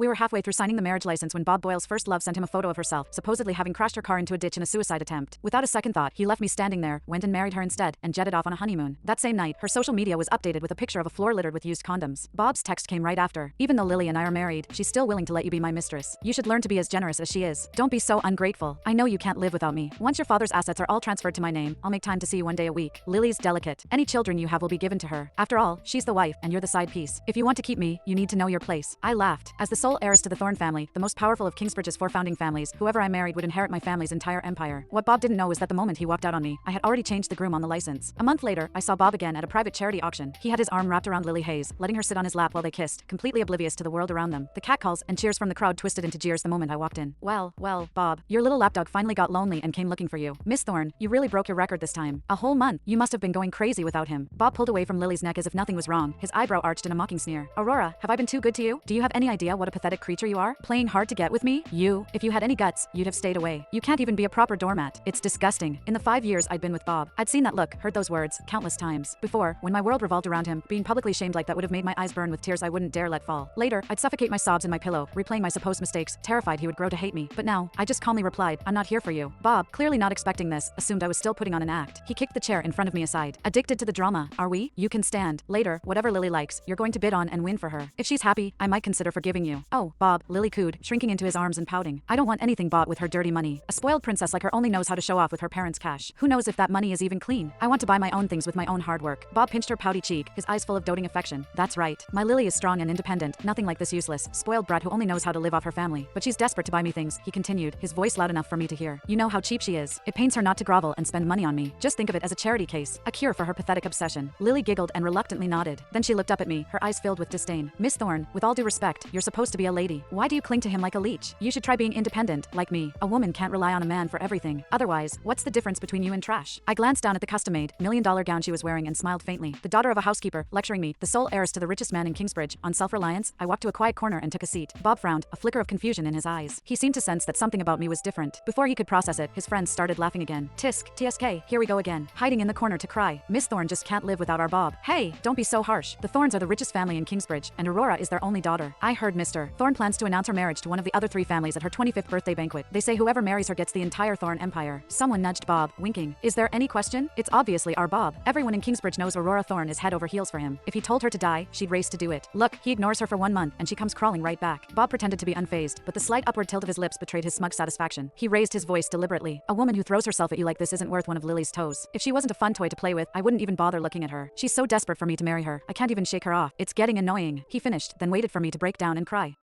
We were halfway through signing the marriage license when Bob Boyle's first love sent him a photo of herself, supposedly having crashed her car into a ditch in a suicide attempt. Without a second thought, he left me standing there, went and married her instead, and jetted off on a honeymoon. That same night, her social media was updated with a picture of a floor littered with used condoms. Bob's text came right after. Even though Lily and I are married, she's still willing to let you be my mistress. You should learn to be as generous as she is. Don't be so ungrateful. I know you can't live without me. Once your father's assets are all transferred to my name, I'll make time to see you one day a week. Lily's delicate. Any children you have will be given to her. After all, she's the wife, and you're the side piece. If you want to keep me, you need to know your place. I laughed. As the sole heiress to the Thorne family, the most powerful of Kingsbridge's 4 founding families, whoever I married would inherit my family's entire empire. What Bob didn't know was that the moment he walked out on me, I had already changed the groom on the license. A month later, I saw Bob again at a private charity auction. He had his arm wrapped around Lily Hayes, letting her sit on his lap while they kissed, completely oblivious to the world around them. The catcalls and cheers from the crowd twisted into jeers the moment I walked in. Well, Bob, your little lapdog finally got lonely and came looking for you. Miss Thorne, you really broke your record this time. A whole month. You must have been going crazy without him. Bob pulled away from Lily's neck as if nothing was wrong, his eyebrow arched in a mocking sneer. Aurora, have I been too good to you? Do you have any idea what a pathetic creature you are? Playing hard to get with me? If you had any guts, you'd have stayed away. You can't even be a proper doormat. It's disgusting. In the 5 years I'd been with Bob, I'd seen that look, heard those words, countless times. Before, when my world revolved around him, being publicly shamed like that would have made my eyes burn with tears I wouldn't dare let fall. Later, I'd suffocate my sobs in my pillow, replaying my supposed mistakes, terrified he would grow to hate me. But now, I just calmly replied, I'm not here for you. Bob, clearly not expecting this, assumed I was still putting on an act. He kicked the chair in front of me aside. Addicted to the drama, are we? You can stand. Later, whatever Lily likes, you're going to bid on and win for her. If she's happy, I might consider forgiving you. Oh, Bob, Lily cooed, shrinking into his arms and pouting. I don't want anything bought with her dirty money. A spoiled princess like her only knows how to show off with her parents' cash. Who knows if that money is even clean? I want to buy my own things with my own hard work. Bob pinched her pouty cheek, his eyes full of doting affection. That's right. My Lily is strong and independent, nothing like this useless, spoiled brat who only knows how to live off her family. But she's desperate to buy me things, he continued, his voice loud enough for me to hear. You know how cheap she is. It pains her not to grovel and spend money on me. Just think of it as a charity case, a cure for her pathetic obsession. Lily giggled and reluctantly nodded. Then she looked up at me, her eyes filled with disdain. Miss Thorne, with all due respect, you're supposed to be a lady. Why do you cling to him like a leech? You should try being independent, like me. A woman can't rely on a man for everything. Otherwise, what's the difference between you and trash? I glanced down at the custom-made, $1,000,000 gown she was wearing and smiled faintly. The daughter of a housekeeper, lecturing me, the sole heiress to the richest man in Kingsbridge, on self-reliance. I walked to a quiet corner and took a seat. Bob frowned, a flicker of confusion in his eyes. He seemed to sense that something about me was different. Before he could process it, his friends started laughing again. Tisk, TSK, here we go again. Hiding in the corner to cry. Miss Thorne just can't live without our Bob. Hey, don't be so harsh. The Thornes are the richest family in Kingsbridge, and Aurora is their only daughter. I heard Mr. Thorne plans to announce her marriage to one of the other 3 families at her 25th birthday banquet. They say whoever marries her gets the entire Thorne empire. Someone nudged Bob, winking. Is there any question? It's obviously our Bob. Everyone in Kingsbridge knows Aurora Thorne is head over heels for him. If he told her to die, she'd race to do it. Look, he ignores her for 1 month, and she comes crawling right back. Bob pretended to be unfazed, but the slight upward tilt of his lips betrayed his smug satisfaction. He raised his voice deliberately. A woman who throws herself at you like this isn't worth one of Lily's toes. If she wasn't a fun toy to play with, I wouldn't even bother looking at her. She's so desperate for me to marry her, I can't even shake her off. It's getting annoying. He finished, then waited for me to break down and cry.